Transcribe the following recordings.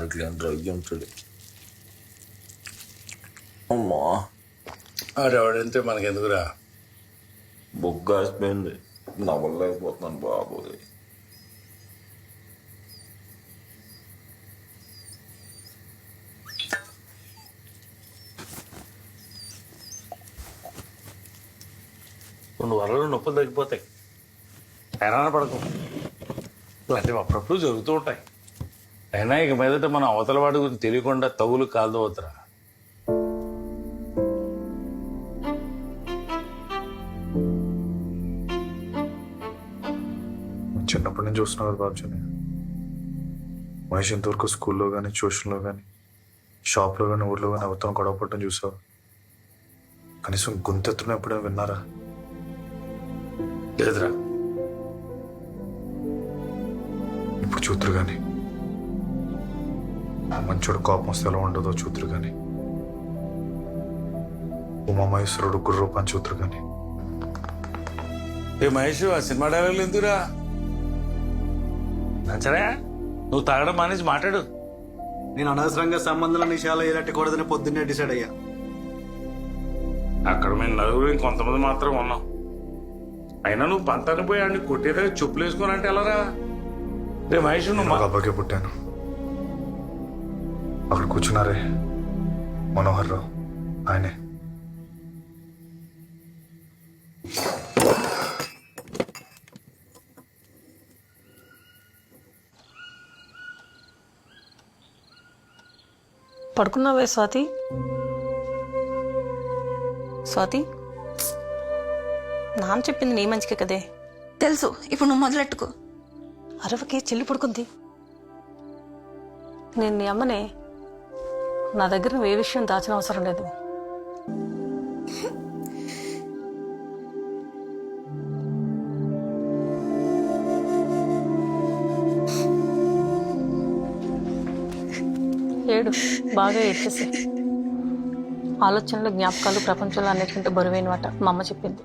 ఇట్లా డ్రై ఉంటాడు. అమ్మా ఆడెవడంతే మనకెందుకురా. బొగ్గాసిపోయింది, నవ్వలేకపోతున్నాను బాబోయ్. రెండు వరలు నొప్పులు తగ్గిపోతాయి, హైరాణ పడకు. ఇలాంటివి అప్పుడప్పుడు జరుగుతూ ఉంటాయి. అయినా ఇక మీదట మనం అవతల వాడి గురించి తెలియకుండా తగులు కాదు అవుతారా. చిన్నప్పటి నుంచి చూస్తున్నావు కదా బాబుజీ, మహేష్ ఇంతవరకు స్కూల్లో కానీ ట్యూషన్లో కానీ షాప్లో కానీ ఊర్లో కానీ అవతల గొడవ పట్టడం చూసావు? కనీసం గొంతెత్తున ఎప్పుడైనా విన్నారా? లేదురా. ఇప్పుడు చూతురు కానీ మంచోడు కోపం వస్తే ఎలా ఉండదో చూతురు కానీ, ఉమామహేశ్వరుడు గుర్రూపాన్ని చూతురు కానీ. ఏ మహేష్, ఆ సినిమా డైలాగులు ఎందుకురా? సరే నువ్వు తాగడం మానేసి మాట్లాడు. నేను అనవసరంగా సంబంధాల నిషాలు ఎలట్టకూడదని పొద్దున్నే డిసైడ్ అయ్యా. అక్కడ మేము నలుగురు ఇంకొంతమంది మాత్రం ఉన్నాం. అయినా నువ్వు పంతాన్ని పోయి ఆడిని కొట్టేదా చెప్పులు వేసుకోనంటే ఎలారా? రే మహేష్, నేను నువ్వు ఒక అబ్బాయికే పుట్టాను. అక్కడ కూర్చున్నారే మనోహర్ రావు, ఆయనే. పడుకున్నావే స్వాతి? స్వాతి, నాన్న చెప్పింది నీ మంచికే కదే. తెలుసు, ఇప్పుడు నువ్వు మొదలెట్టుకో. అరవకి చెల్లి పడుకుంది. నేను నీ అమ్మనే. నా దగ్గర నువ్వు ఏ విషయం దాచిన అవసరం లేదు. ఏడు, బాగా ఏడ్చేసి. ఆలోచనలు, జ్ఞాపకాలు ప్రపంచంలో అన్నిటికంటే బరువైనమాట మా అమ్మ చెప్పింది.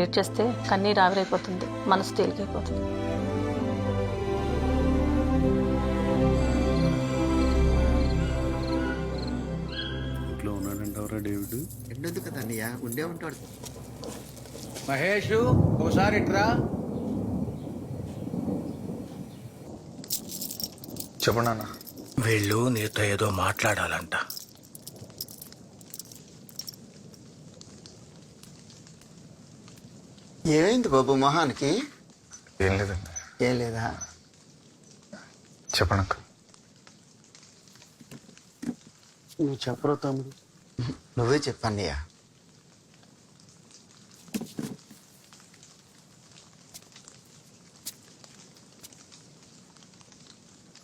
ఏడ్చేస్తే కన్నీరు ఆవిరైపోతుంది, మనసు తేలికైపోతుంది. ఇంట్లో ఉన్నాడంటావురా డేవిడ్? ఎండొద్దు కదా అన్నయ్య, ఉండే ఉంటాడు. మహేష్, ఒకసారి ఇట్రా. చెప్పండి అన్న. వీళ్ళు నీతో ఏదో మాట్లాడాలంట. ఏమైంది బాబు మొహానికి? ఏం లేదండి. ఏం లేదా? చెప్పండి అక్క. నువ్వు చెప్పరు తమ్ముడు. నువ్వే చెప్పన్నయ్య.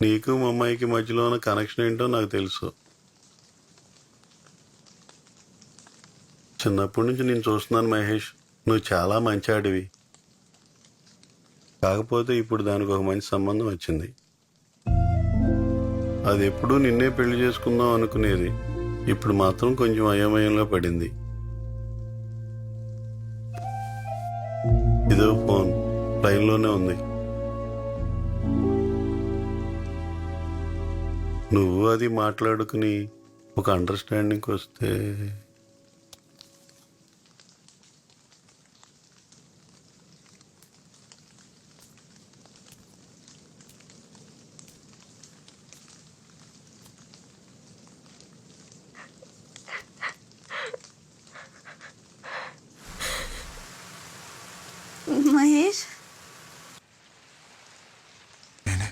నీకు మా అమ్మాయికి మధ్యలో ఉన్న కనెక్షన్ ఏంటో నాకు తెలుసు. చిన్నప్పటి నుంచి నేను చూస్తున్నాను మహేష్, నువ్వు చాలా మంచి ఆడివి. కాకపోతే ఇప్పుడు దానికి ఒక మంచి సంబంధం వచ్చింది. అది ఎప్పుడూ నిన్నే పెళ్లి చేసుకుందాం అనుకునేది, ఇప్పుడు మాత్రం కొంచెం అయోమయంలో పడింది. ఇదో ఫోన్ లైన్లోనే ఉంది. నువ్వు అది మాట్లాడుకుని ఒక అండర్స్టాండింగ్కి వస్తే. మహేష్, నేనే.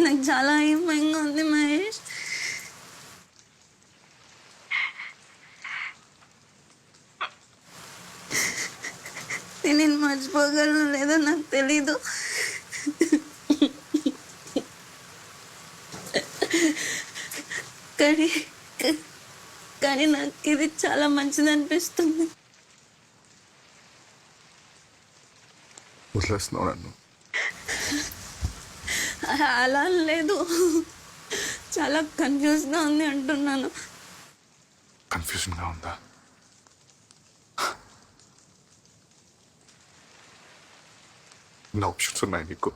నాకు చాలా భయంగా ఉంది మహేష్. నేను మర్చిపోగలను లేదో నాకు తెలీదు. కానీ కానీ నాకు ఇది చాలా మంచిది అనిపిస్తుంది. వదిలేస్తున్నావు నన్ను? అలా లేదు, చాలా కన్ఫ్యూజ్గా ఉంది అంటున్నాను. కన్ఫ్యూజన్గా ఉందా? నా ఆప్షన్స్ ఉన్నాయి నీకు.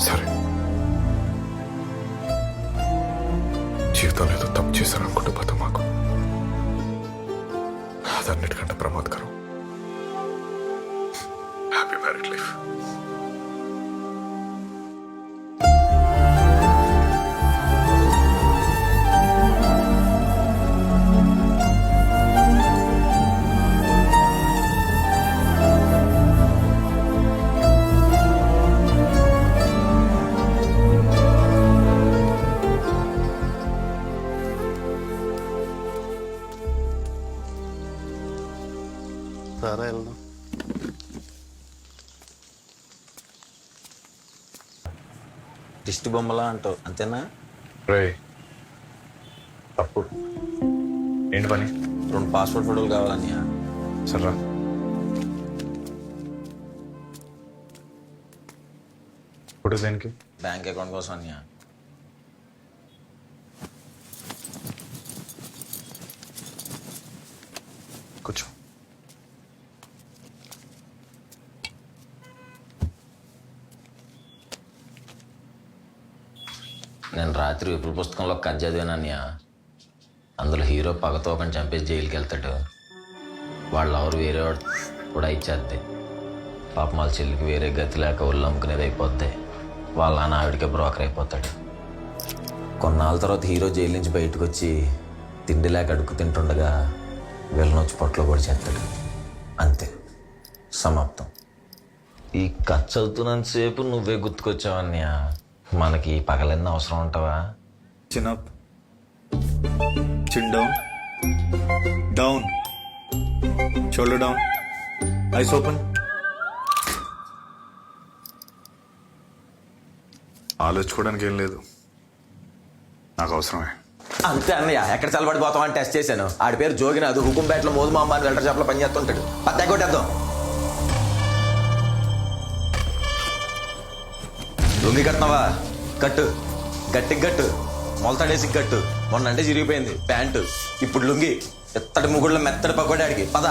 సరే, జీవితంలో ఏదో తప్పు చేశారనుకుంటే పోతే మాకు అదన్నిటికంటే ప్రమాదకరం. Happy married life. సరే వెళ్దాం. దిష్టి బొమ్మలా అంటావు అంతేనా? రే తప్పు. ఏంటి పని? 2 పాస్పోర్ట్ ఫోటోలు కావాలన్నయ్య. సర్రా. ఫోటో దేనికి? బ్యాంక్ అకౌంట్ కోసం అన్నయ్య. కూర్చో. నేను రాత్రి విపుల పుస్తకంలో కథ చదివానన్నయ్య. అందులో హీరో పగతో ఒకని చంపేసి జైలుకి వెళ్తాడు. వాళ్ళు ఎవరు వేరే వాడు కూడా ఇచ్చేద్ది. పాపం వాళ్ళ చెల్లికి వేరే గతి లేక ఒళ్ళు అమ్ముకునేది అయిపోద్ది. వాళ్ళ నాన్న ఆవిడికే బ్రోకర్ అయిపోతాడు. కొన్నాళ్ళ తర్వాత హీరో జైలు నుంచి బయటకు వచ్చి తిండి లేక అడుక్కు తింటుండగా వీళ్ళని వచ్చి పొట్టలో కూడా చేస్తాడు. అంతే, సమాప్తం. ఈ కథ చదువుతున్నంతసేపు నువ్వే గుర్తుకొచ్చావన్నయ్య. మనకి పగలెన్న అవసరం ఉంటావా? Chin up, chin down, down, shoulder down, eyes open. ఆలోచించుకోవడానికి ఏం లేదు, నాకు అవసరమే. అంతే అన్నయ్య. ఎక్కడ చల్లబడిపోతామని టెస్ట్ చేశాను. ఆడి పేరు జోగినాథ్. హుకుంపేటలో మోదుమాంబ అని వెల్టర్ షాప్లో పనిచేస్తుంటాడు. పత్తా కొట్టేద్దాం. లుంగి కట్టినవా? కట్టు, గట్టికి కట్టు, మొలతాడేసి కట్టు. మొన్న అంటే చిరిగిపోయింది ప్యాంటు, ఇప్పుడు లుంగి. ఎత్తడి ముగుళ్ళ మెత్తడి పకోడాడికి పద.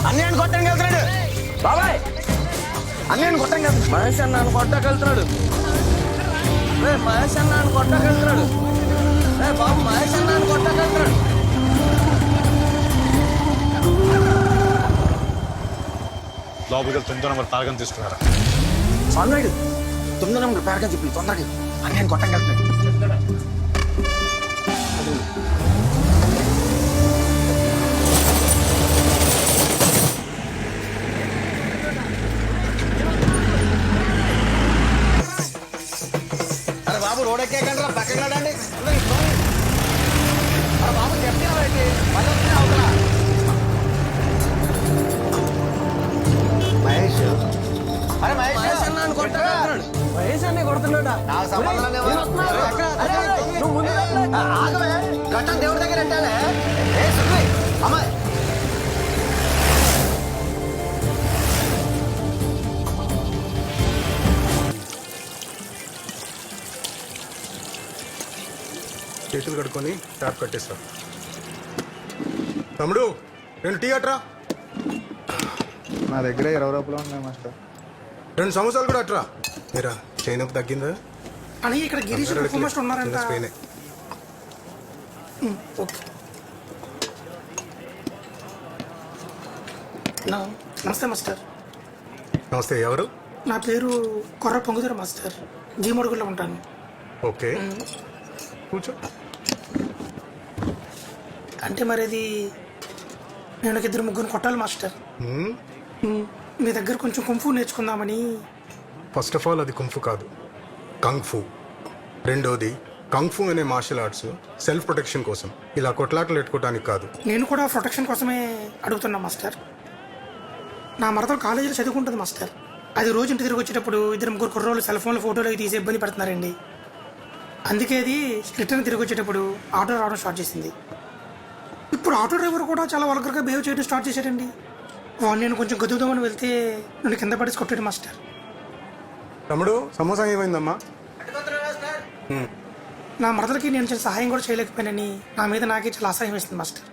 అన్నయ్య కొట్టడానికి వెళ్తున్నాడు బాబాయ్. అన్నయ్య కొట్టడానికి వెళ్తున్నాడు. మహేష్ అన్న కొట్టకెళ్తున్నాడు. మహేష్ అన్న కొట్టకెళ్తున్నాడు. బాబు మహేష్ అన్న కొట్టకెళ్తున్నాడు. లోపలికి 9వ నెంబర్ పార్గం తీసుకున్నారా? అన్నాడు 9వ నెంబర్ పార్గం చెప్పి తొందరగా అన్నయ్య కొట్టకెళ్తున్నాడు. బాబు రోడ్ ఎక్కేకండి, పక్కన నడండి. బాబు చెప్తానండి మహేష్, అరే మహేష్ అన్న కొట్టగలుగుతున్నాడు. మహేష్ అన్న కొడుతున్నాడా? నాకు సంబంధం గట్టం దేవుడి దగ్గర అంటానే. అమ్మాయి చేతులు కడుక్కొని ట్యాప్ కట్టేస్తా. తమ్ముడు 2 టీ అట్రా. నా దగ్గర 20 రూపాయలు ఉన్నాయి మాస్టర్. 2 సమోసాలు కూడా అట్రా. మీరా చైన్ అప్ తగ్గిందా? అని ఇక్కడ గిరీష్ ఉన్నారంట. స్పెయినే. ఓకే. నమస్తే మాస్టర్. నమస్తే. ఎవరు? నా పేరు కొర్ర పొంగుదర మాస్టర్. జీమడుగుల్లో ఉంటాను. ఓకే, కూర్చో. అంటే మరి అది నేను 2-3 కొట్టాలి మాస్టర్. మీ దగ్గర కొంచెం కుంఫు నేర్చుకుందామని. ఫస్ట్ ఆఫ్ ఆల్ అది కుంఫు కాదు, కంగ్ ఫు. రెండోది కంగ్ ఫు అనే మార్షల్ ఆర్ట్స్ సెల్ఫ్ ప్రొటెక్షన్ కోసం, ఇలా కొట్లాటలు పెట్టుకోవడానికి కాదు. నేను కూడా ప్రొటెక్షన్ కోసమే అడుగుతున్నా మాస్టర్. నా మరదలు కాలేజీలో చదువుకుంటుంది మాస్టర్. అది రోజు ఇంటి తిరిగి వచ్చేటప్పుడు 2-3 కుర్రోళ్ళు సెల్ ఫోన్లో ఫోటోలు తీసి ఇబ్బంది పడుతున్నారండి. అందుకే అది రిటర్న్ తిరిగి వచ్చేటప్పుడు ఆటో రావడం స్టార్ట్ చేసింది. ఇప్పుడు ఆటో డ్రైవర్ కూడా చాలా వల్గర్గా బిహేవ్ చేయడం స్టార్ట్ చేశాడండి. వాడిని నేను కొంచెం గదువుదామని వెళ్తే నన్ను కింద పడేసి కొట్టాడు మాస్టర్. తమ్ముడు సమోసా ఏమైందమ్మా? నా మరదలకి నేను చిన్న సహాయం కూడా చేయలేకపోయానని నా మీద నాకే చాలా అసహ్యం వేస్తుంది మాస్టర్.